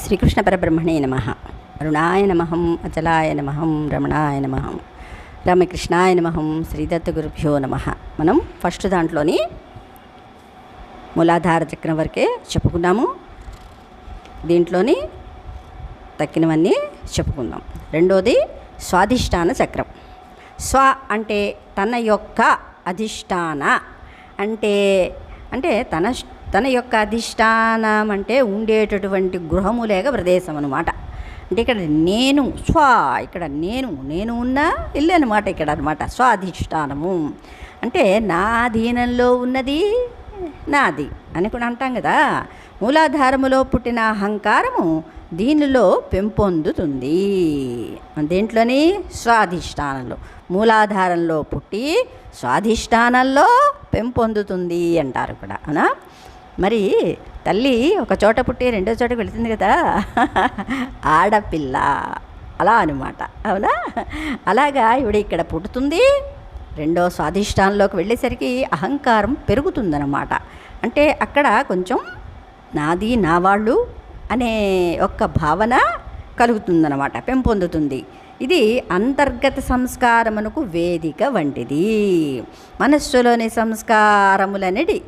శ్రీకృష్ణ పరబ్రహ్మణే నమః. అరుణాయ నమః, అచలాయ నమః, రమణాయ నమః, రామకృష్ణాయ నమః, శ్రీదత్త గురుభ్యో నమః. మనం ఫస్ట్ దాంట్లోని మూలాధార చక్రం వరకే చెప్పుకున్నాము. దీంట్లోని తక్కినవన్నీ చెప్పుకుందాం. రెండోది స్వాధిష్టాన చక్రం. స్వ అంటే తన యొక్క అధిష్టాన, అంటే అంటే తన యొక్క అధిష్టానం అంటే ఉండేటటువంటి గృహము లేక ప్రదేశం అన్నమాట. అంటే ఇక్కడ నేను ఇక్కడ నేను ఉన్న ఇల్లు అనమాట. ఇక్కడ అనమాట స్వాధిష్టానము అంటే నా అధీనంలో ఉన్నది నాది అని కూడా అంటాం కదా. మూలాధారములో పుట్టిన అహంకారము దీనిలో పెంపొందుతుంది. దేంట్లోని స్వాధిష్టానంలో, మూలాధారంలో పుట్టి స్వాధిష్టానంలో పెంపొందుతుంది అంటారు కూడా, అవునా? మరి తల్లి ఒక చోట పుట్టి రెండో చోటకి వెళుతుంది కదా, ఆడపిల్ల అలా అనమాట, అవునా? అలాగా ఇవిడ ఇక్కడ పుట్టుతుంది, రెండో స్వాధిష్టానంలోకి వెళ్ళేసరికి అహంకారం పెరుగుతుందన్నమాట. అంటే అక్కడ కొంచెం నాది నా వాళ్ళు అనే ఒక్క భావన కలుగుతుందన్నమాట, పెంపొందుతుంది. ఇది అంతర్గత సంస్కారమునకు వేదిక వంటిది. మనస్సులోని సంస్కారములనేది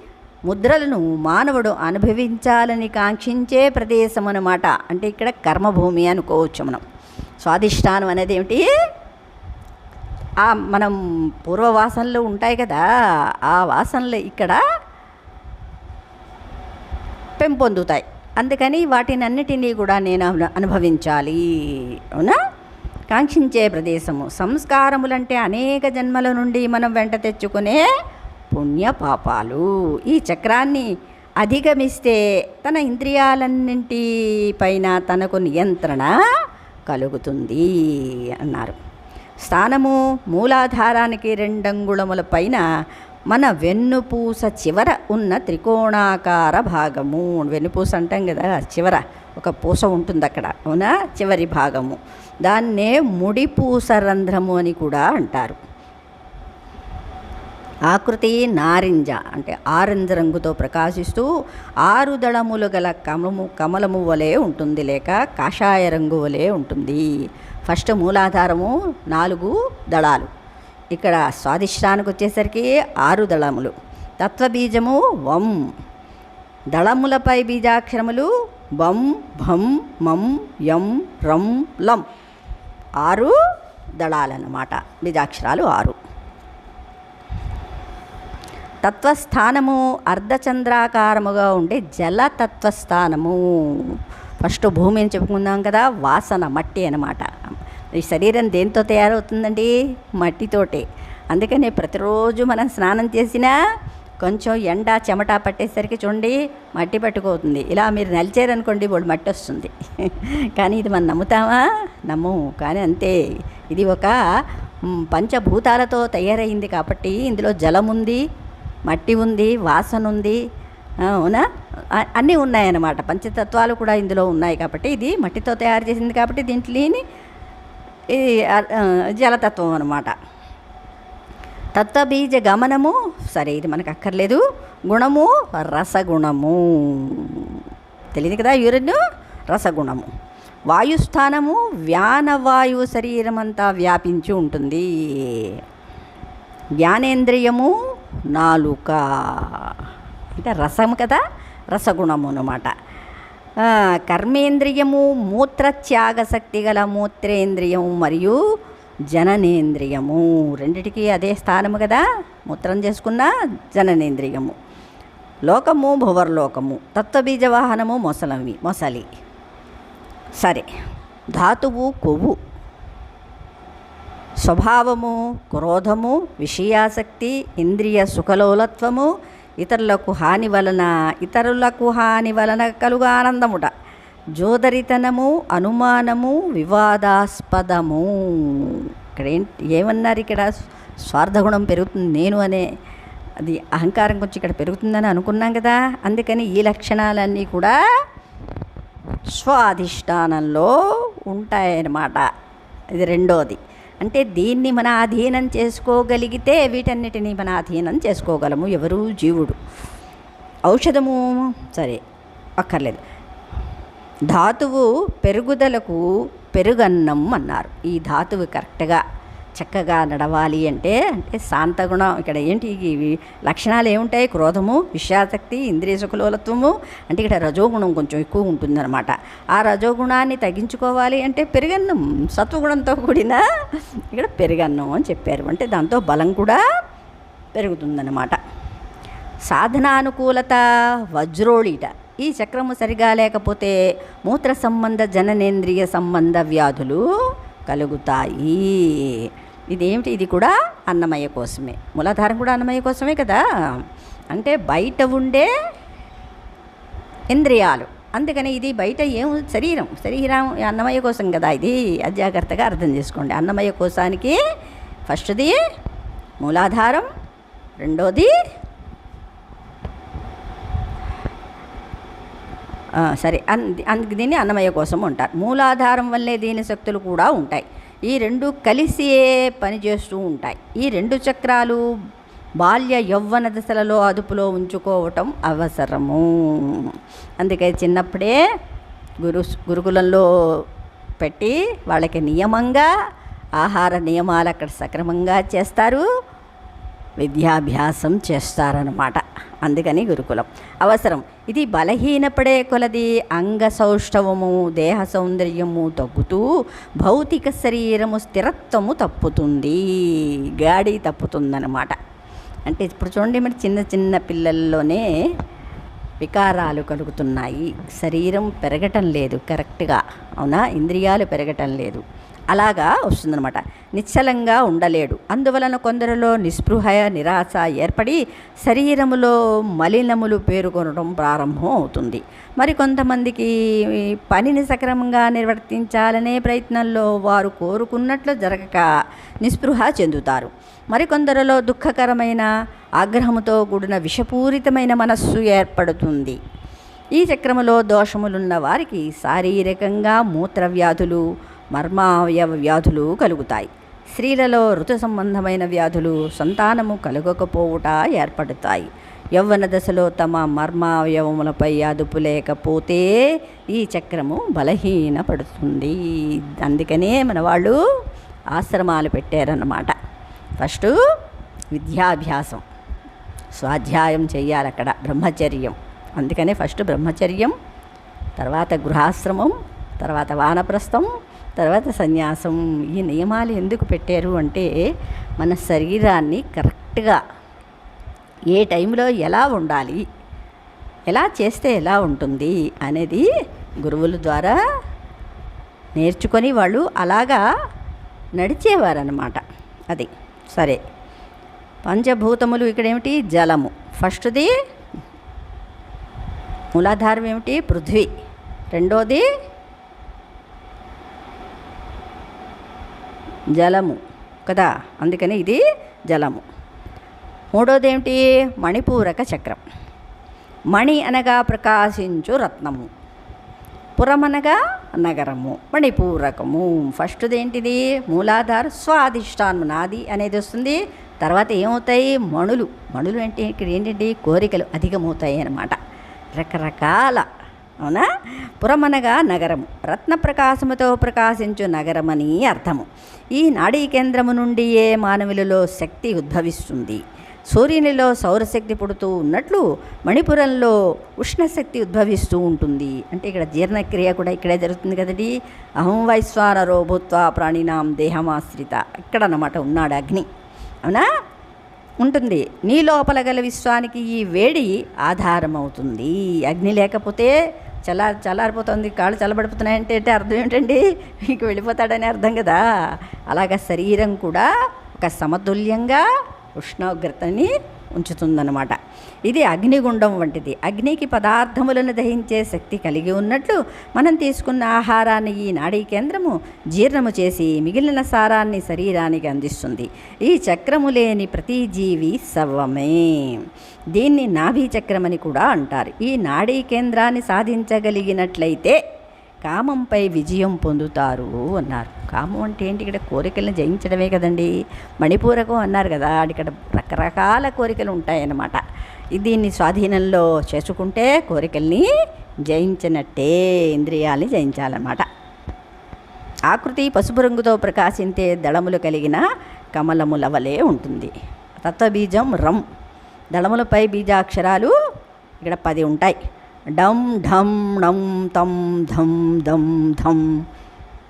ముద్రలను మానవుడు అనుభవించాలని కాంక్షించే ప్రదేశం అన్నమాట. అంటే ఇక్కడ కర్మభూమి అనుకోవచ్చు మనం. స్వాధిష్టానం అనేది ఏమిటి? మనం పూర్వవాసనలు ఉంటాయి కదా, ఆ వాసనలు ఇక్కడ పెంపొందుతాయి. అందుకని వాటిని అన్నిటినీ కూడా నేను అనుభవించాలి, అవునా? కాంక్షించే ప్రదేశము. సంస్కారములంటే అనేక జన్మల నుండి మనం వెంట తెచ్చుకునే పుణ్యపాపాలు. ఈ చక్రాన్ని అధిగమిస్తే తన ఇంద్రియాలన్నింటిపైన తనకు నియంత్రణ కలుగుతుంది అన్నారు. స్థానము మూలాధారానికి 2 అంగుళముల పైన మన వెన్నుపూస చివర ఉన్న త్రికోణాకార భాగము. వెన్నుపూస అంటాం కదా, చివర ఒక పూస ఉంటుంది అక్కడ, అవునా? చివరి భాగము, దాన్నే ముడిపూస రంధ్రము అని కూడా అంటారు. ఆకృతి నారింజ అంటే ఆరెంజ్ రంగుతో ప్రకాశిస్తూ 6 దళములు గల కమలము వలె ఉంటుంది, లేక కాషాయ రంగు వలె ఉంటుంది. ఫస్ట్ మూలాధారము 4 దళాలు, ఇక్కడ స్వాధిష్టానికి వచ్చేసరికి 6 దళములు. తత్వబీజము వం, దళములపై బీజాక్షరములు బం, భం, మం, యం, రం, లం. 6 దళాలన్నమాట, బీజాక్షరాలు 6. తత్వస్థానము అర్ధచంద్రాకారముగా ఉండే జలతత్వస్థానము. ఫస్ట్ భూమిని చెప్పుకుందాం కదా, వాసన మట్టి అన్నమాట. ఈ శరీరం దేంతో తయారవుతుందండి? మట్టితోటే. అందుకని ప్రతిరోజు మనం స్నానం చేసినా కొంచెం ఎండ చెమట పట్టేసరికి చూడండి మట్టి పట్టుకోతుంది. ఇలా మీరు నలిచారనుకోండి వాళ్ళు మట్టి వస్తుంది. కానీ ఇది మనం నమ్ముతామా? నమ్మము. కానీ అంతే, ఇది ఒక పంచభూతాలతో తయారైంది కాబట్టి ఇందులో జలం ఉంది, మట్టి ఉంది, వాసన ఉంది, అవునా? అన్నీ ఉన్నాయన్నమాట. పంచతత్వాలు కూడా ఇందులో ఉన్నాయి కాబట్టి ఇది మట్టితో తయారు చేసింది కాబట్టి దీంట్లోని ఇది జలతత్వం అన్నమాట. తత్వబీజ గమనము, సరే ఇది మనకు అక్కర్లేదు. గుణము రసగుణము, తెలియదు కదా, యూరిన్ రసగుణము. వాయుస్థానము వ్యానవాయువు శరీరం అంతా వ్యాపించి ఉంటుంది. జ్ఞానేంద్రియము నాలుక అంటే రసము కదా, రసగుణము అన్నమాట. కర్మేంద్రియము మూత్రత్యాగశక్తి గల మూత్రేంద్రియము మరియు జననేంద్రియము. రెండిటికి అదే స్థానము కదా, మూత్రం చేసుకున్న జననేంద్రియము. లోకము భువర్లోకము. తత్వబీజ వాహనము మొసలి. సరే, ధాతువు కొవ్వు. స్వభావము క్రోధము, విషయాసక్తి, ఇంద్రియ సుఖలోలత్వము, ఇతరులకు హాని వలన కలుగు ఆనందముట. జోదరితనము, అనుమానము, వివాదాస్పదము. ఇక్కడ ఏమన్నారు? ఇక్కడ స్వార్థగుణం పెరుగుతుంది, నేను అనే అది అహంకారం కొంచెం ఇక్కడ పెరుగుతుందని అనుకున్నాం కదా. అందుకని ఈ లక్షణాలన్నీ కూడా స్వాధిష్టానంలో ఉంటాయన్నమాట. ఇది రెండోది. అంటే దీన్ని మన అధీనం చేసుకోగలిగితే వీటన్నిటినీ మన అధీనం చేసుకోగలము. ఎవరు? జీవుడు. ఔషధము సరే అక్కర్లేదు. ధాతువు పెరుగుదలకు పెరుగన్నం అన్నారు. ఈ ధాతువు కరెక్ట్గా చక్కగా నడవాలి అంటే శాంతగుణం. ఇక్కడ ఏంటి ఇవి లక్షణాలు ఏముంటాయి? క్రోధము, విషయాసక్తి, ఇంద్రియ సుఖలోలత్వము. అంటే ఇక్కడ రజోగుణం కొంచెం ఎక్కువ ఉంటుందన్నమాట. ఆ రజోగుణాన్ని తగ్గించుకోవాలి అంటే పెరుగన్నం, సత్వగుణంతో కూడిన ఇక్కడ పెరుగన్నం అని చెప్పారు. అంటే దాంతో బలం కూడా పెరుగుతుందన్నమాట. సాధనానుకూలత వజ్రోళిట. ఈ చక్రము సరిగా లేకపోతే మూత్ర సంబంధ జననేంద్రియ సంబంధ వ్యాధులు కలుగుతాయి. ఇదేమిటి? ఇది కూడా అన్నమయ్య కోసమే. మూలాధారం కూడా అన్నమయ్య కోసమే కదా. అంటే బయట ఉండే ఇంద్రియాలు, అందుకని ఇది బయట శరీరం అన్నమయ్య కోసం కదా. ఇది అజాగ్రత్తగా అర్థం చేసుకోండి. అన్నమయ్య కోశానికి ఫస్ట్ది మూలాధారం, రెండోది అందుకు దీన్ని అన్నమయ్య కోసం ఉంటారు. మూలాధారం వల్లే దీని శక్తులు కూడా ఉంటాయి. ఈ రెండు కలిసి పనిచేస్తూ ఉంటాయి. ఈ రెండు చక్రాలు బాల్య యవ్వన దశలలో అదుపులో ఉంచుకోవటం అవసరము. అందుకే చిన్నప్పుడే గురుకులంలో పెట్టి వాళ్ళకి నియమంగా ఆహార నియమాలు అక్కడ సక్రమంగా చేస్తారు, విద్యాభ్యాసం చేస్తారన్నమాట. అందుకని గురుకులం అవసరం. ఇది బలహీనపడే కొలది అంగ సౌష్ఠవము, దేహ సౌందర్యము తగ్గుతూ భౌతిక శరీరము స్థిరత్వము తప్పుతుంది, గాడి తప్పుతుందన్నమాట. అంటే ఇప్పుడు చూడండి, మరి చిన్న చిన్న పిల్లల్లోనే వికారాలు కలుగుతున్నాయి. శరీరం పెరగటం లేదు కరెక్ట్గా, అవునా? ఇంద్రియాలు పెరగటం లేదు. అలాగా వస్తుందన్నమాట. నిశ్చలంగా ఉండలేడు. అందువలన కొందరిలో నిస్పృహ, నిరాశ ఏర్పడి శరీరములో మలినములు పేరుకొనడం ప్రారంభం అవుతుంది. మరి కొంతమందికి పనిని సక్రమంగా నిర్వర్తించాలనే ప్రయత్నంలో వారు కోరుకున్నట్లు జరగక నిస్పృహ చెందుతారు. మరికొందరిలో దుఃఖకరమైన ఆగ్రహముతో కూడిన విషపూరితమైన మనస్సు ఏర్పడుతుంది. ఈ చక్రములో దోషములున్న వారికి శారీరకంగా మూత్రవ్యాధులు, మర్మావయవ వ్యాధులు కలుగుతాయి. స్త్రీలలో ఋతు సంబంధమైన వ్యాధులు, సంతానము కలుగకపోవుట ఏర్పడతాయి. యవ్వన దశలో తమ మర్మావయవములపై అదుపు లేకపోతే ఈ చక్రము బలహీనపడుతుంది. అందుకనే మన వాళ్ళు ఆశ్రమాలు పెట్టారన్నమాట. ఫస్ట్ విద్యాభ్యాసం, స్వాధ్యాయం చెయ్యాలి అక్కడ, బ్రహ్మచర్యం. అందుకనే ఫస్ట్ బ్రహ్మచర్యం, తర్వాత గృహాశ్రమం, తర్వాత వానప్రస్థం, తర్వాత సన్యాసం. ఈ నియమాలు ఎందుకు పెట్టారు అంటే మన శరీరాన్ని కరెక్ట్గా ఏ టైంలో ఎలా ఉండాలి, ఎలా చేస్తే ఎలా ఉంటుంది అనేది గురువుల ద్వారా నేర్చుకొని వాళ్ళు అలాగా నడిచేవారన్నమాట. అది సరే. పంచభూతములు ఇక్కడేమిటి? జలము. ఫస్ట్ది మూలాధారం ఏమిటి? పృథ్వీ. రెండోది జలము కదా, అందుకని ఇది జలము. మూడోది ఏమిటి? మణిపూరక చక్రం. మణి అనగా ప్రకాశించు రత్నము, పురమనగా నగరము, మణిపూరకము. ఫస్ట్ది ఏంటిది? మూలాధార స్వాధిష్టానం, నాది అనేది వస్తుంది. తర్వాత ఏమవుతాయి? మణులు. మణులు అంటే ఇక్కడ ఏంటంటే కోరికలు అధికమవుతాయి అన్నమాట, రకరకాల. అవునా? పురమనగా నగరము, రత్న ప్రకాశముతో ప్రకాశించు నగరమని అర్థము. ఈ నాడీ కేంద్రము నుండియే మానవులలో శక్తి ఉద్భవిస్తుంది. సూర్యునిలో సౌరశక్తి పుడుతూ ఉన్నట్లు మణిపురంలో ఉష్ణశక్తి ఉద్భవిస్తూ ఉంటుంది. అంటే ఇక్కడ జీర్ణక్రియ కూడా ఇక్కడే జరుగుతుంది కదండి. అహం వైశ్వానరో భూత్వా ప్రాణినాం దేహమాశ్రిత, ఇక్కడ అన్నమాట ఉన్నాడు అగ్ని. అవునా? ఉంటుంది. నీ లోపల గల విశ్వానికి ఈ వేడి ఆధారం అవుతుంది. అగ్ని లేకపోతే చల్లారిపోతుంది, కాళ్ళు చల్లబడిపోతున్నాయంటే అర్థం ఏంటండి? ఇంక వెళ్ళిపోతాడని అర్థం కదా. అలాగ శరీరం కూడా ఒక సమతుల్యంగా ఉష్ణోగ్రతని ఉంచుతుందన్నమాట. ఇది అగ్నిగుండం వంటిది. అగ్నికి పదార్థములను దహించే శక్తి కలిగి ఉన్నట్లు మనం తీసుకున్న ఆహారాన్ని ఈ నాడీ కేంద్రము జీర్ణము చేసి మిగిలిన సారాన్ని శరీరానికి అందిస్తుంది. ఈ చక్రము లేని ప్రతి జీవి శవమే. దీన్ని నాభి చక్రమని కూడా అంటారు. ఈ నాడీ కేంద్రాన్ని సాధించగలిగినట్లయితే కామంపై విజయం పొందుతారు అన్నారు. కామం అంటే ఏంటి? ఇక్కడ కోరికలను జయించడమే కదండి. మణిపూరకం అన్నారు కదా, ఇక్కడ రకరకాల కోరికలు ఉంటాయన్నమాట. దీన్ని స్వాధీనంలో చేసుకుంటే కోరికల్ని జయించినట్టే, ఇంద్రియాల్ని జయించాలన్నమాట. ఆకృతి పసుపు రంగుతో ప్రకాశించే దళములు కలిగిన కమలముల వలె ఉంటుంది. తత్వబీజం రం. దళములపై బీజాక్షరాలు ఇక్కడ 10 ఉంటాయి. డం ఢం ణం తం ధం ధం ధం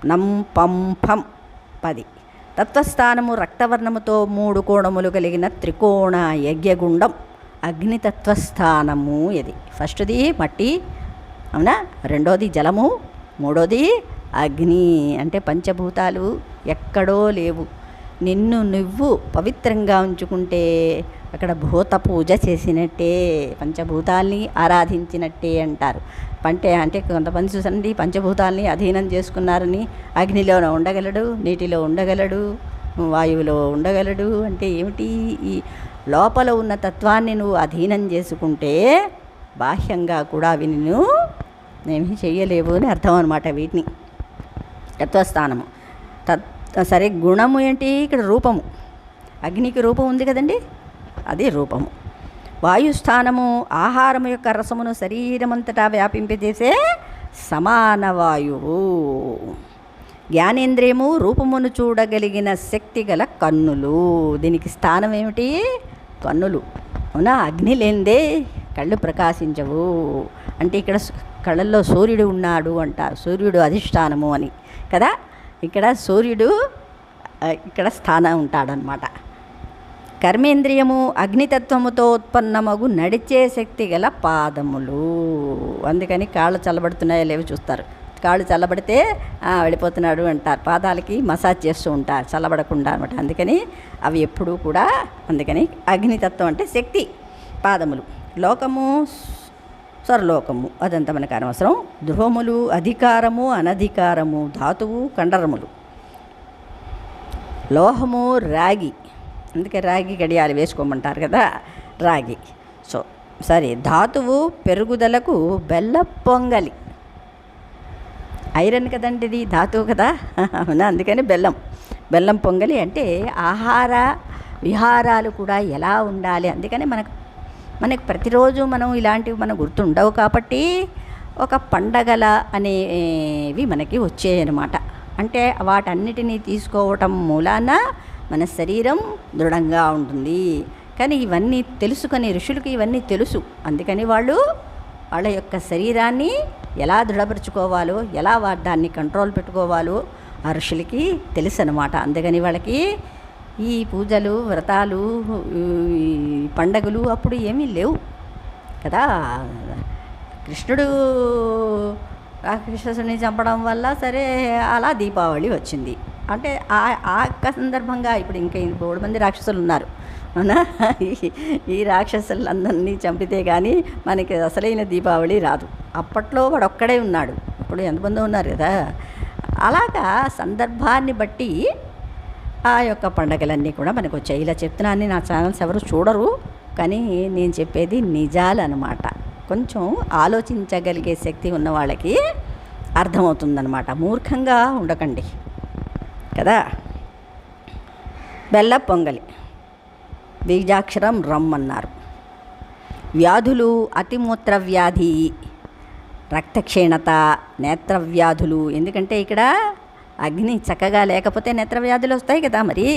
నం పం ఫం 10. తత్వస్థానము రక్తవర్ణముతో 3 కోణములు కలిగిన త్రికోణ యజ్ఞగుండం అగ్నితత్వస్థానము. ఇది ఫస్ట్ది మట్టి, అవునా, రెండోది జలము, మూడోది అగ్ని. అంటే పంచభూతాలు ఎక్కడో లేవు. నిన్ను నువ్వు పవిత్రంగా ఉంచుకుంటే అక్కడ భూత పూజ చేసినట్టే, పంచభూతాల్ని ఆరాధించినట్టే అంటారు. అంటే కొంతమంది చూసండి, పంచభూతాల్ని అధీనం చేసుకున్నారని అగ్నిలో ఉండగలడు, నీటిలో ఉండగలడు, వాయువులో ఉండగలడు. అంటే ఏమిటి? ఈ లోపల ఉన్న తత్వాన్ని నువ్వు అధీనం చేసుకుంటే బాహ్యంగా కూడా అవి నిన్ను ఏమీ చెయ్యలేవు అని అర్థం అనమాట. వీటిని తత్వస్థానము. సరే, గుణము ఏంటి? ఇక్కడ రూపము. అగ్నికి రూపం ఉంది కదండి, అది రూపము. వాయుస్థానము ఆహారము యొక్క రసమును శరీరమంతటా వ్యాపింపజేసే సమాన వాయువు. జ్ఞానేంద్రియము రూపమును చూడగలిగిన శక్తి గల కన్నులు. దీనికి స్థానం ఏమిటి? కన్నులు. అవునా, అగ్ని లేనిదే కళ్ళు ప్రకాశించవు. అంటే ఇక్కడ కళ్ళల్లో సూర్యుడు ఉన్నాడు అంటారు, సూర్యుడు అధిష్టానము అని కదా. ఇక్కడ సూర్యుడు ఇక్కడ స్థానం ఉంటాడనమాట. కర్మేంద్రియము అగ్నితత్వముతో ఉత్పన్నమగు నడిచే శక్తి గల పాదములు. అందుకని కాళ్ళు చల్లబడుతున్నాయో లేవు చూస్తారు. కాళ్ళు చల్లబడితే వెళ్ళిపోతున్నాడు అంటారు. పాదాలకి మసాజ్ చేస్తూ ఉంటారు చల్లబడకుండా అనమాట. అందుకని అవి ఎప్పుడూ కూడా, అందుకని అగ్నితత్వం అంటే శక్తి, పాదములు. లోకము స్వర్లోకము అదంతా మనకు అనవసరం. ధ్రువములు అధికారము అనధికారము, ధాతువు కండరములు. లోహము రాగి, అందుకే రాగి గడియాలు వేసుకోమంటారు కదా, రాగి. సరే, ధాతువు పెరుగుదలకు బెల్ల పొంగలి. ఐరన్ కదండి ఇది, ధాతువు కదా, అవునా, అందుకని బెల్లం పొంగలి. అంటే ఆహార విహారాలు కూడా ఎలా ఉండాలి. అందుకని మనకు ప్రతిరోజు మనం ఇలాంటివి మనకు గుర్తుండవు కాబట్టి ఒక పండగల అనేవి మనకి వచ్చాయన్నమాట. అంటే వాటన్నిటినీ తీసుకోవటం మూలాన మన శరీరం దృఢంగా ఉంటుంది. కానీ ఇవన్నీ తెలుసుకొని ఋషులకి ఇవన్నీ తెలుసు. అందుకని వాళ్ళ యొక్క శరీరాన్ని ఎలా దృఢపరుచుకోవాలో, ఎలా దాన్ని కంట్రోల్ పెట్టుకోవాలో ఆ ఋషులకి తెలుసు అన్నమాట. అందుకని వాళ్ళకి ఈ పూజలు, వ్రతాలు, పండగలు అప్పుడు ఏమీ లేవు కదా. కృష్ణుడు రాక్షసుని చంపడం వల్ల సరే అలా దీపావళి వచ్చింది. అంటే ఆ సందర్భంగా ఇప్పుడు ఇంకా 3 మంది రాక్షసులు ఉన్నారు, అవునా. ఈ రాక్షసులందరినీ చంపితే కానీ మనకి అసలైన దీపావళి రాదు. అప్పట్లో వాడు ఒక్కడే ఉన్నాడు, ఇప్పుడు ఎంతమంది ఉన్నారు కదా. అలాగా సందర్భాన్ని బట్టి ఆ యొక్క పండగలన్నీ కూడా మనకు వచ్చాయి. ఇలా చెప్తున్నాను. నా ఛానల్స్ ఎవరు చూడరు, కానీ నేను చెప్పేది నిజాలన్నమాట. కొంచెం ఆలోచించగలిగే శక్తి ఉన్న వాళ్ళకి అర్థమవుతుందన్నమాట. మూర్ఖంగా ఉండకండి కదా. బెల్ల పొంగలి, బీజాక్షరం రమ్ అన్నారు. వ్యాధులు అతిమూత్ర వ్యాధి, రక్తక్షీణత, నేత్రవ్యాధులు. ఎందుకంటే ఇక్కడ అగ్ని చక్కగా లేకపోతే నేత్రవ్యాధులు వస్తాయి కదా. మరి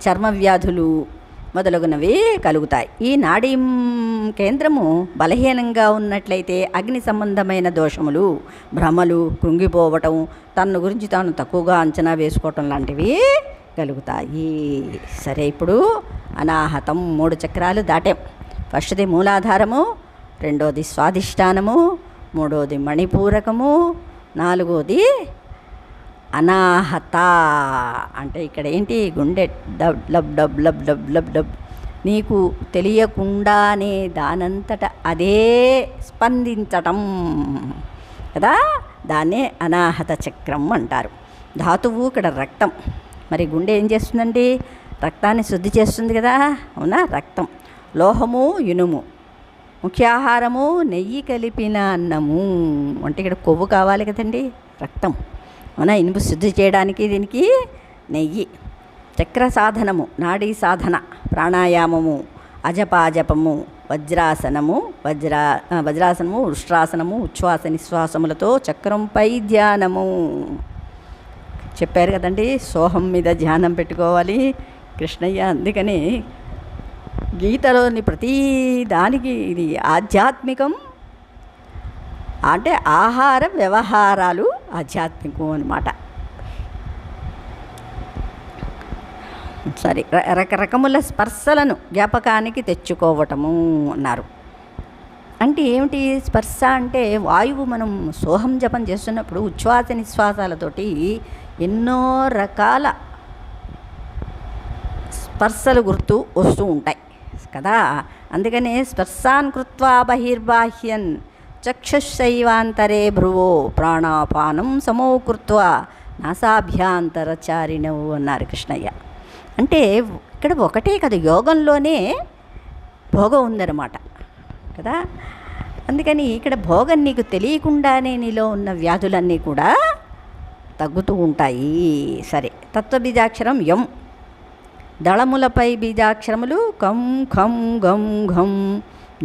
చర్మ వ్యాధులు మొదలగునవి కలుగుతాయి. ఈ నాడీ కేంద్రము బలహీనంగా ఉన్నట్లయితే అగ్ని సంబంధమైన దోషములు, భ్రమలు, కృంగిపోవటం, తన గురించి తాను తక్కువగా అంచనా వేసుకోవటం లాంటివి కలుగుతాయి. సరే, ఇప్పుడు అనాహతం 3 చక్రాలు దాటాం. ఫస్ట్ది మూలాధారము, రెండోది స్వాధిష్టానము, మూడోది మణిపూరకము, 4వది అనాహత. అంటే ఇక్కడ ఏంటి? గుండె dub dub dub dub dub dub dub నీకు తెలియకుండానే దానంతట అదే స్పందించటం కదా, దాన్నే అనాహత చక్రం అంటారు. ధాతువు ఇక్కడ రక్తం. మరి గుండె ఏం చేస్తుందండి? రక్తాన్ని శుద్ధి చేస్తుంది కదా, అవునా. రక్తం. లోహము ఇనుము. ముఖ్యాహారము నెయ్యి కలిపిన అన్నము. అంటే ఇక్కడ కొవ్వు కావాలి కదండి, రక్తం, అవునా. ఇనుము శుద్ధి చేయడానికి దీనికి నెయ్యి. చక్ర సాధనము, నాడీ సాధన, ప్రాణాయామము, అజపాజపము, వజ్రాసనము, ఉష్ట్రాసనము, ఉచ్ఛ్వాస నిశ్వాసములతో చక్రంపై ధ్యానము. చెప్పారు కదండి, సోహం మీద ధ్యానం పెట్టుకోవాలి కృష్ణయ్య. అందుకని గీతలోని ప్రతీ దానికి ఇది ఆధ్యాత్మికం, అంటే ఆహార వ్యవహారాలు ఆధ్యాత్మికం అన్నమాట. సరే, రకరకముల స్పర్శలను జ్ఞాపకానికి తెచ్చుకోవటము అన్నారు. అంటే ఏమిటి స్పర్శ అంటే? వాయువు మనం సోహం జపం చేస్తున్నప్పుడు ఉచ్ఛ్వాస నిశ్వాసాలతోటి ఎన్నో రకాల స్పర్శలు గుర్తు వస్తూ ఉంటాయి కదా. అందుకనే స్పర్శాన్ కృత్వా బహిర్బాహ్యన్ చక్షుశైవాంతరే భ్రువో ప్రాణాపానం సమో కృత్వా నాసాభ్యాంతరచారిణవు అన్నారు కృష్ణయ్య. అంటే ఇక్కడ ఒకటే కదా, యోగంలోనే భోగం ఉందన్నమాట కదా. అందుకని ఇక్కడ భోగం నీకు తెలియకుండానే నీలో ఉన్న వ్యాధులన్నీ కూడా తగ్గుతూ ఉంటాయి. సరే, తత్వబీజాక్షరం యం. దళములపై బీజాక్షరములు కం ఖం గం ఘం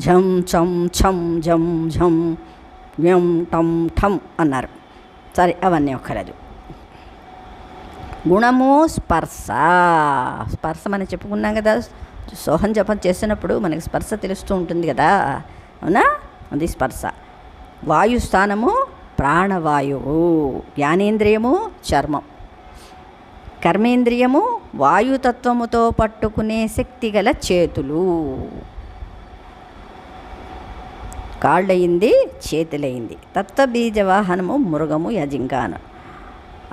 ఝం చం ఛం జం ఝం వ్యం టం ఠం అన్నారు. సరే, అవన్నీ ఒక్కలేదు. గుణము స్పర్శ. స్పర్శ మనం చెప్పుకున్నాం కదా, సోహం జపం చేసినప్పుడు మనకి స్పర్శ తెలుస్తూ ఉంటుంది కదా, అవునా? అది స్పర్శ. వాయుస్థానము ప్రాణవాయువు, జ్ఞానేంద్రియము చర్మం, కర్మేంద్రియము వాయుతత్వముతో పట్టుకునే శక్తి గల చేతులు, కాళ్ళయింది చేతులయింది. తత్వబీజవాహనము మృగము యజింకాన.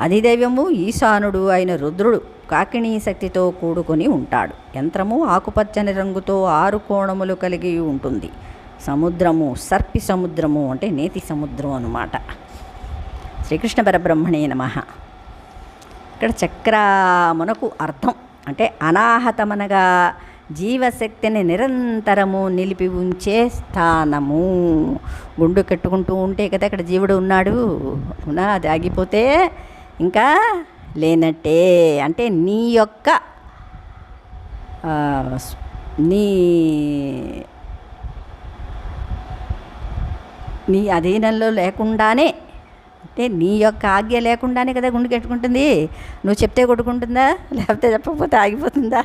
అధిదైవము ఈశానుడు అయిన రుద్రుడు కాకిణీ శక్తితో కూడుకొని ఉంటాడు. యంత్రము ఆకుపచ్చని రంగుతో 6 కోణములు కలిగి ఉంటుంది. సముద్రము సర్పి సముద్రము అంటే నేతి సముద్రం అన్నమాట. శ్రీకృష్ణ పరబ్రహ్మణే నమః. ఇక్కడ చక్రమునకు అర్థం అంటే అనాహతమనగా జీవశక్తిని నిరంతరము నిలిపి ఉంచే స్థానము. గుండు కట్టుకుంటూ ఉంటే కదా ఇక్కడ జీవుడు ఉన్నాడు, అవునా? అది ఆగిపోతే ఇంకా లేనట్టే. అంటే నీ యొక్క నీ అధీనంలో లేకుండానే, అంటే నీ యొక్క ఆజ్ఞ లేకుండానే కదా గుండు కట్టుకుంటుంది. నువ్వు చెప్తే కొట్టుకుంటుందా? లేకపోతే చెప్పకపోతే ఆగిపోతుందా?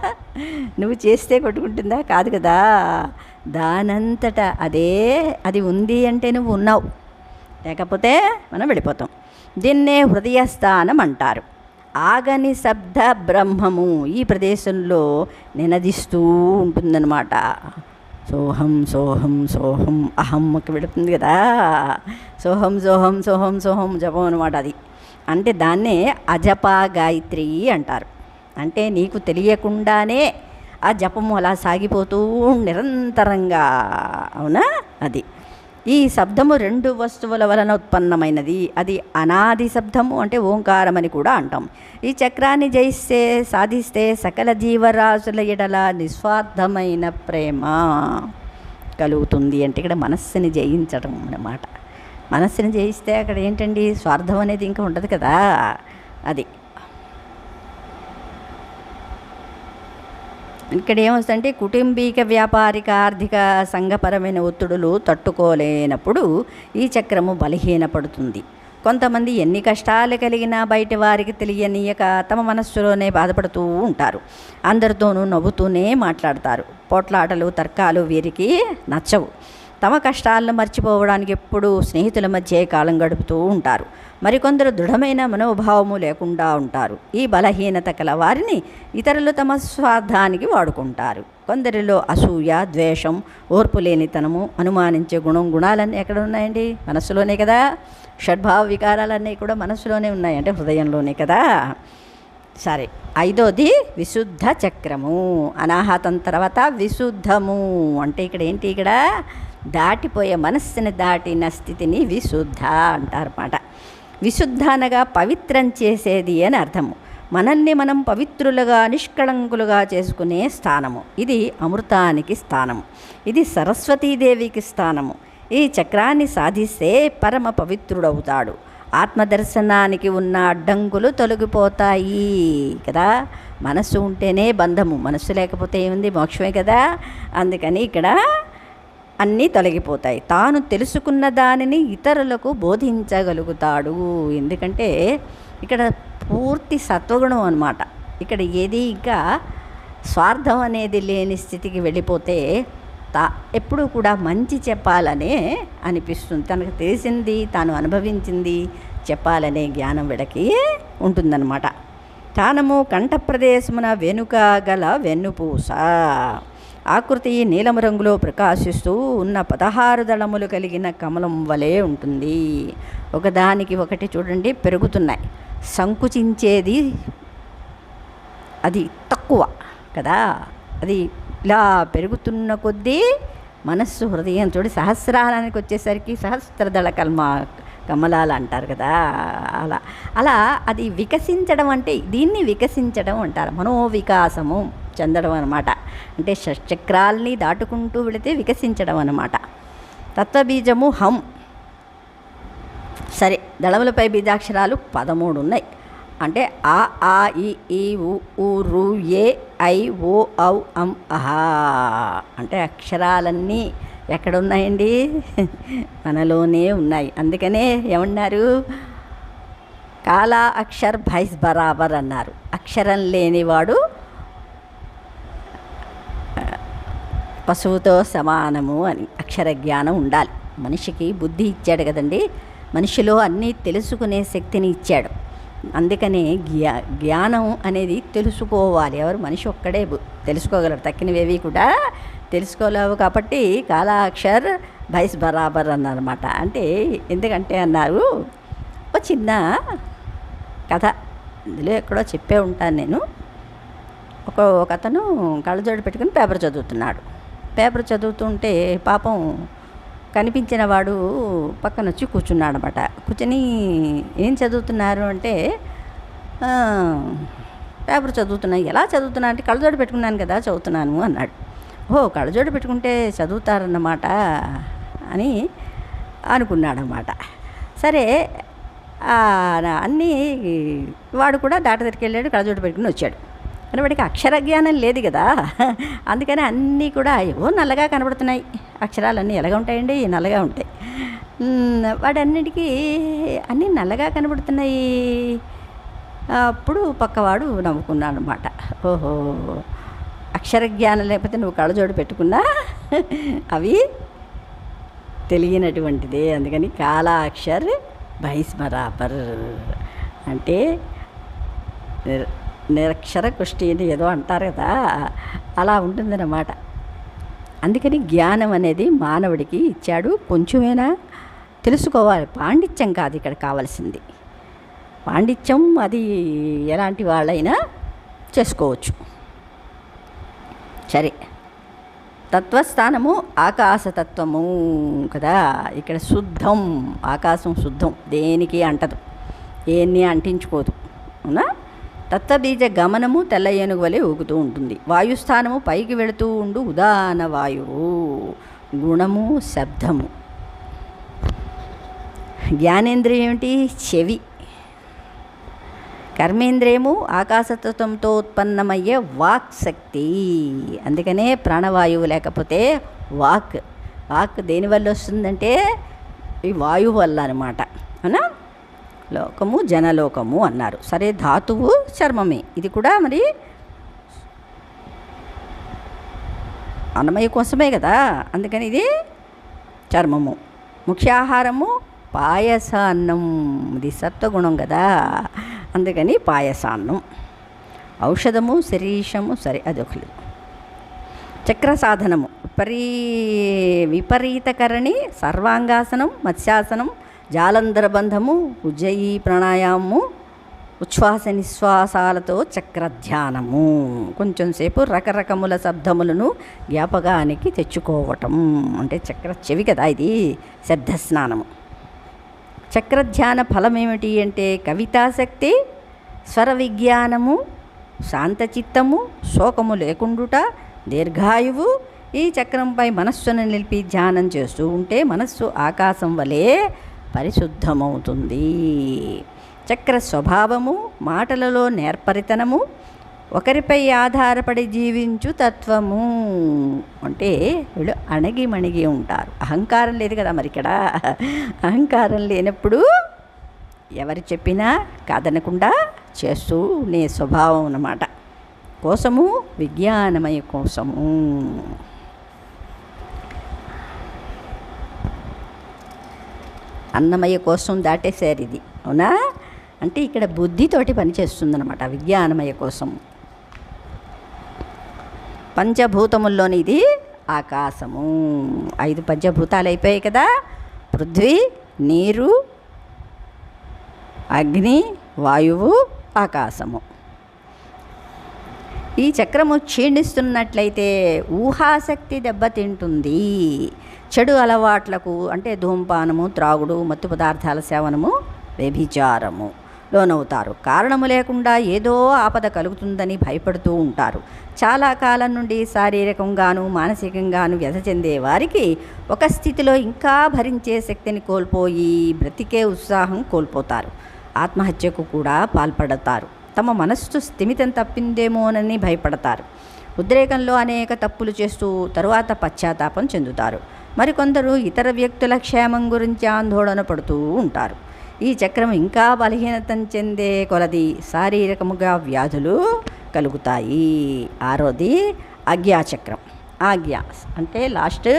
నువ్వు చేస్తే కొట్టుకుంటుందా? కాదు కదా. దానంతటా అది ఉంది అంటే నువ్వు ఉన్నావు, లేకపోతే మనం వెళ్ళిపోతాం. దీన్నే హృదయస్థానం అంటారు. ఆగని శబ్ద బ్రహ్మము ఈ ప్రదేశంలో నినదిస్తూ ఉంటుందన్నమాట. సోహం సోహం సోహం అహంకి వెళుతుంది కదా. సోహం సోహం సోహం సోహం జపం అనమాట అది. అంటే దాన్నే అజపా గాయత్రి అంటారు. అంటే నీకు తెలియకుండానే ఆ జపము అలా సాగిపోతూ నిరంతరంగా, అవునా? అది ఈ శబ్దము 2 వస్తువుల వలన ఉత్పన్నమైనది. అది అనాది శబ్దము అంటే ఓంకారం అని కూడా అంటాం. ఈ చక్రాన్ని సాధిస్తే సకల జీవరాశుల ఎడల నిస్వార్థమైన ప్రేమ కలుగుతుంది. అంటే ఇక్కడ మనస్సుని జయించడం అన్నమాట. మనస్సుని జయిస్తే అక్కడ ఏంటండి, స్వార్థం అనేది ఇంకా ఉండదు కదా. అది ఇక్కడ ఏమొస్తుందంటే కుటుంబీక వ్యాపారిక ఆర్థిక సంఘపరమైన ఒత్తిడులు తట్టుకోలేనప్పుడు ఈ చక్రము బలహీనపడుతుంది. కొంతమంది ఎన్ని కష్టాలు కలిగినా బయట వారికి తెలియనీయక తమ మనస్సులోనే బాధపడుతూ ఉంటారు. అందరితోనూ నవ్వుతూనే మాట్లాడతారు. పోట్లాటలు తర్కాలు వీరికి నచ్చవు. తమ కష్టాలను మర్చిపోవడానికి ఎప్పుడూ స్నేహితుల మధ్య కాలం గడుపుతూ ఉంటారు. మరికొందరు దృఢమైన మనోభావము లేకుండా ఉంటారు. ఈ బలహీనత కల వారిని ఇతరులు తమ స్వార్థానికి వాడుకుంటారు. కొందరిలో అసూయ, ద్వేషం, ఓర్పు లేనితనము, అనుమానించే గుణాలన్నీ ఎక్కడ ఉన్నాయండి? మనస్సులోనే కదా. షడ్భావ వికారాలన్నీ కూడా మనస్సులోనే ఉన్నాయి, అంటే హృదయంలోనే కదా. సరే, 5వది విశుద్ధ చక్రము. అనాహతం తర్వాత విశుద్ధము అంటే ఇక్కడ ఏంటి? ఇక్కడ దాటిపోయే మనస్సుని దాటిన స్థితిని విశుద్ధ అంటారన్నమాట. విశుద్ధ అనగా పవిత్రం చేసేది అని అర్థము. మనల్ని మనం పవిత్రులుగా నిష్కళంకులుగా చేసుకునే స్థానము. ఇది అమృతానికి స్థానము. ఇది సరస్వతీదేవికి స్థానము. ఈ చక్రాన్ని సాధిస్తే పరమ పవిత్రుడవుతాడు. ఆత్మదర్శనానికి ఉన్న అడ్డంకులు తొలగిపోతాయి కదా. మనస్సు ఉంటేనే బంధము, మనస్సు లేకపోతే ఏముంది? మోక్షమే కదా. అందుకని ఇక్కడ అన్నీ తొలగిపోతాయి. తాను తెలుసుకున్న దానిని ఇతరులకు బోధించగలుగుతాడు. ఎందుకంటే ఇక్కడ పూర్తి సత్వగుణం అన్నమాట. ఇక్కడ ఏది ఇంకా స్వార్థం అనేది లేని స్థితికి వెళ్ళిపోతే ఎప్పుడూ కూడా మంచి చెప్పాలనే అనిపిస్తుంది. తనకు తెలిసింది, తాను అనుభవించింది చెప్పాలనే జ్ఞానం వీళ్ళకి ఉంటుందన్నమాట. తానము కంఠప్రదేశమున వెనుక గల వెన్నుపూస ఆకృతి నీలము రంగులో ప్రకాశిస్తూ ఉన్న 16 దళములు కలిగిన కమలం వలె ఉంటుంది. ఒకదానికి ఒకటి చూడండి పెరుగుతున్నాయి. సంకుచించేది అది తక్కువ కదా, అది ఇలా పెరుగుతున్న కొద్దీ మనస్సు హృదయం చూడి సహస్రానికి వచ్చేసరికి సహస్రదళ కమలాలు అంటారు కదా, అలా అలా అది వికసించడం అంటే దీన్ని వికసించడం అంటారు. మనోవికాసము చెందడం అన్నమాట. అంటే షట్చక్రాల్ని దాటుకుంటూ వెళితే వికసించడం అన్నమాట. తత్వబీజము హం. సరే, దళములపై బీజాక్షరాలు 13 ఉన్నాయి. అంటే ఆ ఆ ఈ ఊ రు ఏ ఐ ఓ ఔ అం అహా అంటే అక్షరాలన్నీ ఎక్కడున్నాయండి? మనలోనే ఉన్నాయి. అందుకనే ఏమన్నారు? కాలా అక్షర్ భైస్ బరాబర్ అన్నారు. అక్షరం లేనివాడు పశువుతో సమానము అని. అక్షర జ్ఞానం ఉండాలి. మనిషికి బుద్ధి ఇచ్చాడు కదండి, మనిషిలో అన్నీ తెలుసుకునే శక్తిని ఇచ్చాడు. అందుకనే జ్ఞానం అనేది తెలుసుకోవాలి. ఎవరు? మనిషి ఒక్కడే తెలుసుకోగలరు, తక్కినవేవి కూడా తెలుసుకోలేవు. కాబట్టి కాలాక్షర్ భైస్ బరాబర్ అన్నారన్నమాట. అంటే ఎందుకంటే అన్నారు, ఒక చిన్న కథ ఇందులో ఎక్కడో చెప్పే ఉంటాను నేను. ఒక అతను కళ్ళజోడు పెట్టుకుని పేపర్ చదువుతున్నాడు. పేపర్ చదువుతుంటే పాపం కనిపించిన వాడు పక్కన వచ్చి కూర్చున్నాడు అనమాట. కూర్చొని ఏం చదువుతున్నారు అంటే, పేపర్ చదువుతున్నా. ఎలా చదువుతున్నా అంటే, కళ్ళజోడు పెట్టుకున్నాను కదా చదువుతున్నాను అన్నాడు. ఓహో, కళ్ళజోడు పెట్టుకుంటే చదువుతారన్నమాట అని అనుకున్నాడనమాట. సరే, అన్నీ వాడు కూడా డాక్టర్ దగ్గరికి వెళ్ళాడు, కళ్ళజోడు పెట్టుకుని వచ్చాడు. కానీ వాడికి అక్షర జ్ఞానం లేదు కదా, అందుకని అన్నీ కూడా ఏవో నల్లగా కనబడుతున్నాయి. అక్షరాలన్నీ ఎలాగ ఉంటాయండి? నల్లగా ఉంటాయి. వాడన్నిటికీ అన్నీ నల్లగా కనబడుతున్నాయి. అప్పుడు పక్కవాడు నవ్వుకున్నాడు అనమాట. ఓహో, అక్షర జ్ఞానం లేకపోతే నువ్వు కళ్ళజోడు పెట్టుకున్నా అవి తెలియనటువంటిదే. అందుకని కాలా అక్షర్ భైస్ బరాబర్ అంటే నిరక్షర కుష్టి అని ఏదో అంటారు కదా, అలా ఉంటుందన్నమాట. అందుకని జ్ఞానం అనేది మానవుడికి ఇచ్చాడు. కొంచెమైనా తెలుసుకోవాలి. పాండిత్యం కాదు ఇక్కడ కావాల్సింది. పాండిత్యం అది ఎలాంటి వాళ్ళైనా చేసుకోవచ్చు. సరే, తత్వస్థానము ఆకాశతత్వము కదా. ఇక్కడ శుద్ధం, ఆకాశం శుద్ధం, దేనికి అంటదు, ఏన్ని అంటించుకోదు. అవునా? తత్వబీజ గమనము తెల్ల ఏనుగు వలె ఊగుతూ ఉంటుంది. వాయుస్థానము పైకి వెళుతూ ఉండు ఉదాన వాయువు. గుణము శబ్దము. జ్ఞానేంద్రియం ఏమిటి? చెవి. కర్మేంద్రియము ఆకాశతత్వంతో ఉత్పన్నమయ్యే వాక్ శక్తి. అందుకనే ప్రాణవాయువు లేకపోతే వాక్ దేనివల్ల వస్తుందంటే ఈ వాయువు వల్ల అనమాట. అవునా? లోకము జనలోకము అన్నారు. సరే, ధాతువు చర్మమే. ఇది కూడా మరి అన్నమయ్య కోసమే కదా, అందుకని ఇది చర్మము. ముఖ్యాహారము పాయసాన్నం. ఇది సత్వగుణం కదా, అందుకని పాయసాన్నం. ఔషధము శరీషము. సరే, అదొకటి. చక్ర సాధనము విపరీతకరణి, సర్వాంగాసనం, మత్స్యాసనం, జాలంధర బంధము, ఉజ్జయి ప్రాణాయామము, ఉచ్ఛ్వాస నిశ్వాసాలతో చక్రధ్యానము. కొంచెం సేపు రకరకముల శబ్దములను జ్ఞాపకానికి తెచ్చుకోవటం. అంటే చక్ర చెవి కదా ఇది, శబ్దస్నానము. చక్రధ్యాన ఫలం ఏమిటి అంటే కవితాశక్తి, స్వర విజ్ఞానము, శాంతచిత్తము, శోకము లేకుండుట, దీర్ఘాయువు. ఈ చక్రంపై మనస్సును నిలిపి ధ్యానం చేస్తూ ఉంటే మనస్సు ఆకాశం వలె పరిశుద్ధమవుతుంది. చక్ర స్వభావము, మాటలలో నేర్పరితనము, ఒకరిపై ఆధారపడి జీవించు తత్వము అంటే వీళ్ళు అణగిమణిగి ఉంటారు. అహంకారం లేదు కదా మరి ఇక్కడ. అహంకారం లేనప్పుడు ఎవరు చెప్పినా కాదనకుండా చేస్తూ నే స్వభావం అన్నమాట. కోసము విజ్ఞానమయ కోసము. అన్నమయ కోసం దాటేశారు ఇది, అవునా? అంటే ఇక్కడ బుద్ధితోటి పనిచేస్తుందన్నమాట విజ్ఞానమయ కోసం. పంచభూతముల్లోని ఇది ఆకాశము. 5 పంచభూతాలు అయిపోయాయి కదా, పృథ్వీ, నీరు, అగ్ని, వాయువు, ఆకాశము. ఈ చక్రము క్షీణిస్తున్నట్లయితే ఊహాశక్తి దెబ్బతింటుంది. చెడు అలవాట్లకు అంటే ధూమపానము, త్రాగుడు, మత్తు పదార్థాల సేవనము, వ్యభిచారము లోనవుతారు. కారణము లేకుండా ఏదో ఆపద కలుగుతుందని భయపడుతూ ఉంటారు. చాలా కాలం నుండి శారీరకంగాను మానసికంగాను వ్యధ చెందే వారికి ఒక స్థితిలో ఇంకా భరించే శక్తిని కోల్పోయి బ్రతికే ఉత్సాహం కోల్పోతారు. ఆత్మహత్యకు కూడా పాల్పడతారు. తమ మనస్సు స్థిమితం తప్పిందేమోనని భయపడతారు. ఉద్రేకంలో అనేక తప్పులు చేస్తూ తరువాత పశ్చాత్తాపం చెందుతారు. మరికొందరు ఇతర వ్యక్తుల క్షేమం గురించి ఆందోళన పడుతూ ఉంటారు. ఈ చక్రం ఇంకా బలహీనత చెందే కొలది శారీరకముగా వ్యాధులు కలుగుతాయి. 6వది ఆజ్ఞాచక్రం. ఆజ్ఞ అంటే లాస్ట్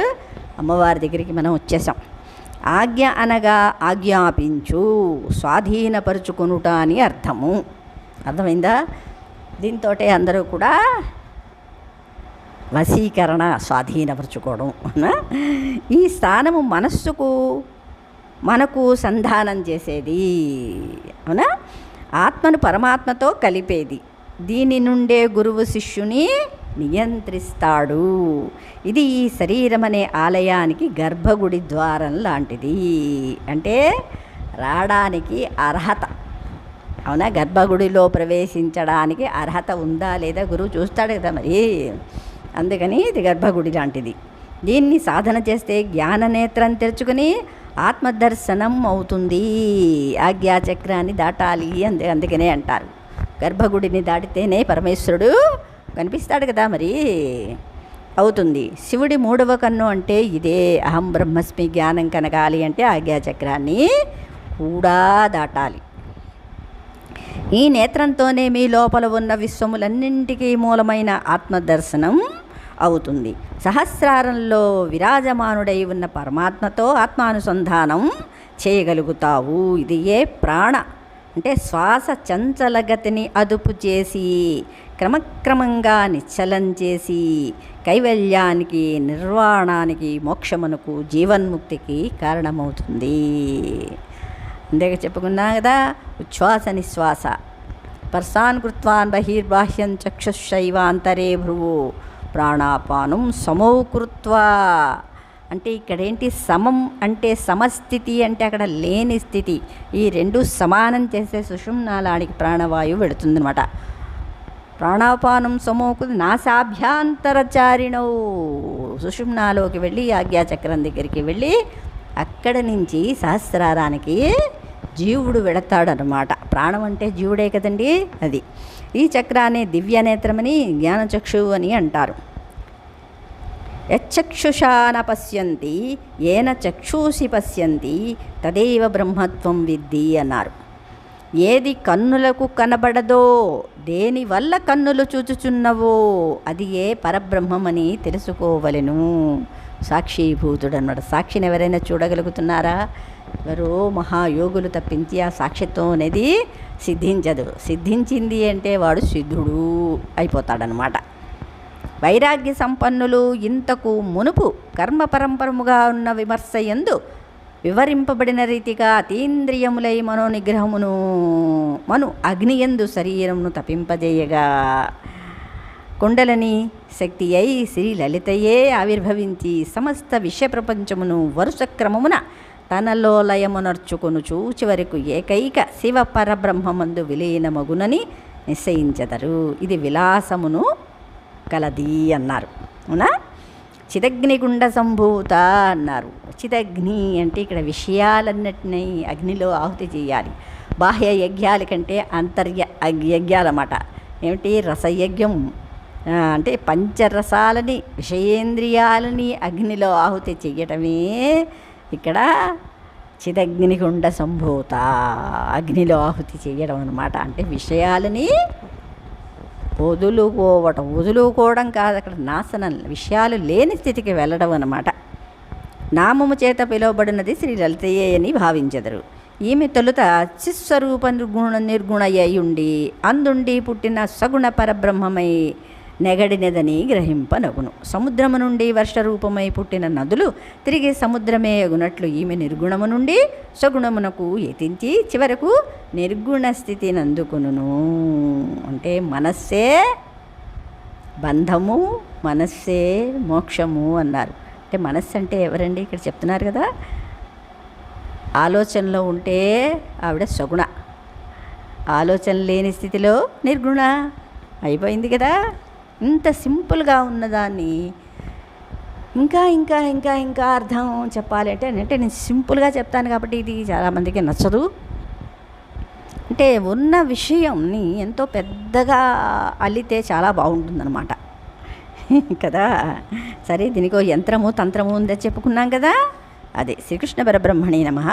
అమ్మవారి దగ్గరికి మనం వచ్చేసాం. ఆజ్ఞ అనగా ఆజ్ఞాపించు, స్వాధీనపరుచుకొనుట అని అర్థము. అర్థమైందా? దీంతో అందరూ కూడా వశీకరణ, స్వాధీనపరచుకోవడం. ఈ స్థానము మనకు సంధానం చేసేది, అవునా? ఆత్మను పరమాత్మతో కలిపేది. దీని నుండే గురువు శిష్యుని నియంత్రిస్తాడు. ఇది ఈ శరీరం అనే ఆలయానికి గర్భగుడి ద్వారం లాంటిది. అంటే రావడానికి అర్హత, అవునా? గర్భగుడిలో ప్రవేశించడానికి అర్హత ఉందా లేదా గురువు చూస్తాడు కదా మరి. అందుకని ఇది గర్భగుడి లాంటిది. దీన్ని సాధన చేస్తే జ్ఞాననేత్రం తెరుచుకుని ఆత్మదర్శనం అవుతుంది. ఆజ్ఞాచక్రాన్ని దాటాలి అందుకనే అంటారు. గర్భగుడిని దాటితేనే పరమేశ్వరుడు కనిపిస్తాడు కదా మరి, అవుతుంది. శివుడి 3వ కన్ను అంటే ఇదే. అహం బ్రహ్మస్మి జ్ఞానం కనగాలి అంటే ఆజ్ఞాచక్రాన్ని కూడా దాటాలి. ఈ నేత్రంతోనే మీ లోపల ఉన్న విశ్వములన్నింటికీ మూలమైన ఆత్మదర్శనం అవుతుంది. సహస్రారంలో విరాజమానుడై ఉన్న పరమాత్మతో ఆత్మానుసంధానం చేయగలుగుతావు. ఇది ఏ ప్రాణ అంటే శ్వాస చంచలగతిని అదుపు చేసి క్రమక్రమంగా నిశ్చలం చేసి కైవల్యానికి, నిర్వాణానికి, మోక్షమునకు, జీవన్ముక్తికి కారణమవుతుంది. ఇందాక చెప్పుకున్నా కదా, ఉచ్ఛ్వాస నిశ్వాస పర్సాన్ కృత్వాన్ బహిర్బాహ్యం చక్షుషైవాంతరే భ్రువు ప్రాణాపానం సమౌకృత్వా. అంటే ఇక్కడేంటి? సమం అంటే సమస్థితి, అంటే అక్కడ లేని స్థితి. ఈ 2 సమానం చేసే సుషుమ్నాళానికి ప్రాణవాయువు వెళుతుందన్నమాట. ప్రాణాపానం సమోకృతి నాసాభ్యాంతరచారిణవు. సుషుమ్నాలోకి వెళ్ళి ఆజ్ఞాచక్రం దగ్గరికి వెళ్ళి అక్కడ నుంచి సహస్రారానికి జీవుడు వెళతాడనమాట. ప్రాణం అంటే జీవుడే కదండి, అది. ఈ చక్రాన్ని దివ్యనేత్రమని, జ్ఞానచక్షువు అని అంటారు. యచ్చక్షుషా న పశ్యంతి ఏన చక్షూసి పశ్యంతి తదేవ బ్రహ్మత్వం విద్ధి అన్నారు. ఏది కన్నులకు కనబడదో, దేనివల్ల కన్నులు చూచుచున్నవో అది ఏ పరబ్రహ్మమని తెలుసుకోవలెను. సాక్షిభూతుడు అన్నమాట. సాక్షిని ఎవరైనా చూడగలుగుతున్నారా? ఎవరో మహాయోగులు తప్పించి ఆ సాక్షిత్వం అనేది సిద్ధించదు. సిద్ధించింది అంటే వాడు సిద్ధుడు అయిపోతాడనమాట. వైరాగ్య సంపన్నులు ఇంతకు మునుపు కర్మ పరంపరముగా ఉన్న విమర్శ యందు వివరింపబడిన రీతిగా అతీంద్రియములై మనోనిగ్రహమును మను అగ్నియందు శరీరమును తపింపజేయగా కుండలని శక్తి అయి శ్రీ లలితయే ఆవిర్భవించి సమస్త విషయ ప్రపంచమును వరుస క్రమమున తనలో లయమునర్చుకొనుచు చివరకు ఏకైక శివ పరబ్రహ్మమందు విలీనమగునని నిశ్చయించెదరు. ఇది విలాసమును కలది అన్నారు, అవునా? చిదగ్నిగుండ సంభూత అన్నారు. చిదగ్ని అంటే ఇక్కడ విషయాలన్నిటినీ అగ్నిలో ఆహుతి చేయాలి. బాహ్య యజ్ఞాల కంటే అంతర్య యజ్ఞాలన్నమాట. ఏమిటి రసయజ్ఞం అంటే పంచరసాలని విషయేంద్రియాలని అగ్నిలో ఆహుతి చెయ్యటమే ఇక్కడ చిదగ్నిగుండ సంభూత, అగ్నిలో ఆహుతి చెయ్యడం అనమాట. అంటే విషయాలని వదులుకోవడం కాదు, అక్కడ నాశనం, విషయాలు లేని స్థితికి వెళ్ళడం అన్నమాట. నామము చేత పిలువబడినది శ్రీ లలితయే అని భావించెదరు. ఈమె తొలుత చిస్వరూప నిర్గుణయ్యుండి అందుండి పుట్టిన సగుణ పరబ్రహ్మమై నెగడినదని గ్రహింపనగును. సముద్రము నుండి వర్షరూపమై పుట్టిన నదులు తిరిగి సముద్రమే అగునట్లు ఈమె నిర్గుణము నుండి సగుణమునకు యతించి చివరకు నిర్గుణ స్థితిని అందుకును. అంటే మనస్సే బంధము, మనస్సే మోక్షము అన్నారు. అంటే మనస్సు అంటే ఎవరండి? ఇక్కడ చెప్తున్నారు కదా, ఆలోచనలో ఉంటే ఆవిడ సగుణ, ఆలోచన లేని స్థితిలో నిర్గుణ అయిపోయింది కదా. ఇంత సింపుల్గా ఉన్నదాన్ని ఇంకా ఇంకా ఇంకా ఇంకా అర్థం చెప్పాలి అంటే నేను సింపుల్గా చెప్తాను కాబట్టి ఇది చాలామందికి నచ్చదు. అంటే ఉన్న విషయంని ఎంతో పెద్దగా అల్లితే చాలా బాగుంటుందన్నమాట కదా. సరే, దీనికో యంత్రము తంత్రము ఉందని చెప్పుకున్నాం కదా. అదే శ్రీకృష్ణ పరబ్రహ్మణే నమః.